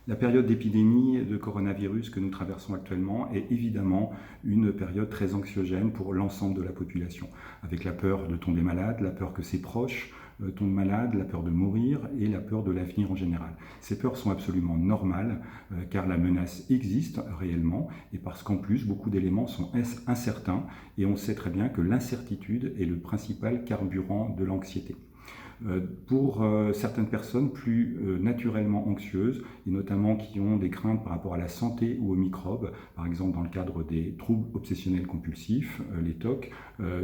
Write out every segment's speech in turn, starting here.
La période d'épidémie de coronavirus que nous traversons actuellement est évidemment une période très anxiogène pour l'ensemble de la population, avec la peur de tomber malade, la peur que ses proches tombent malades, la peur de mourir et la peur de l'avenir en général. Ces peurs sont absolument normales car la menace existe réellement et parce qu'en plus beaucoup d'éléments sont incertains et on sait très bien que l'incertitude est le principal carburant de l'anxiété. Pour certaines personnes plus naturellement anxieuses, et notamment qui ont des craintes par rapport à la santé ou aux microbes, par exemple dans le cadre des troubles obsessionnels compulsifs, les TOC,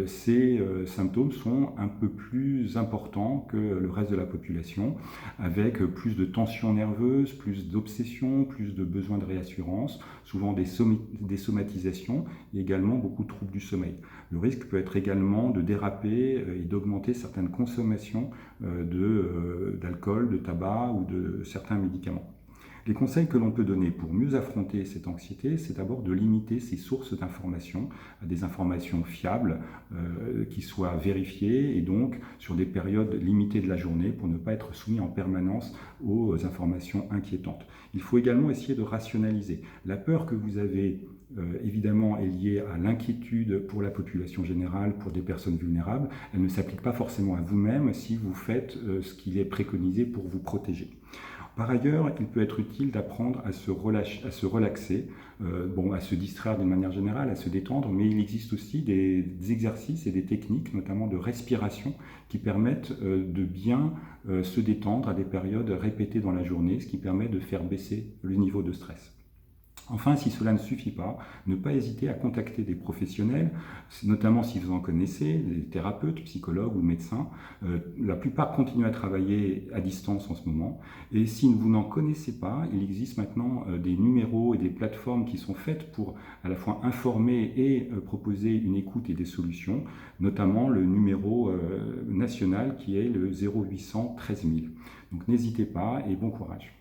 ces symptômes sont un peu plus importants que le reste de la population, avec plus de tension nerveuse, plus d'obsession, plus de besoin de réassurance, souvent des somatisations et également beaucoup de troubles du sommeil. Le risque peut être également de déraper et d'augmenter certaines consommations d'alcool, de tabac ou de certains médicaments. Les conseils que l'on peut donner pour mieux affronter cette anxiété, c'est d'abord de limiter ses sources d'informations à des informations fiables, qui soient vérifiées et donc sur des périodes limitées de la journée pour ne pas être soumis en permanence aux informations inquiétantes. Il faut également essayer de rationaliser. La peur que vous avez évidemment est liée à l'inquiétude pour la population générale, pour des personnes vulnérables. Elle ne s'applique pas forcément à vous-même si vous faites ce qu'il est préconisé pour vous protéger. Par ailleurs, il peut être utile d'apprendre à se relaxer, à se distraire d'une manière générale, à se détendre, mais il existe aussi des exercices et des techniques, notamment de respiration, qui permettent de bien se détendre à des périodes répétées dans la journée, ce qui permet de faire baisser le niveau de stress. Enfin, si cela ne suffit pas, ne pas hésiter à contacter des professionnels, notamment si vous en connaissez, des thérapeutes, psychologues ou médecins. La plupart continuent à travailler à distance en ce moment. Et si vous n'en connaissez pas, il existe maintenant des numéros et des plateformes qui sont faites pour à la fois informer et proposer une écoute et des solutions, notamment le numéro national qui est le 0800 13 000. Donc n'hésitez pas et bon courage.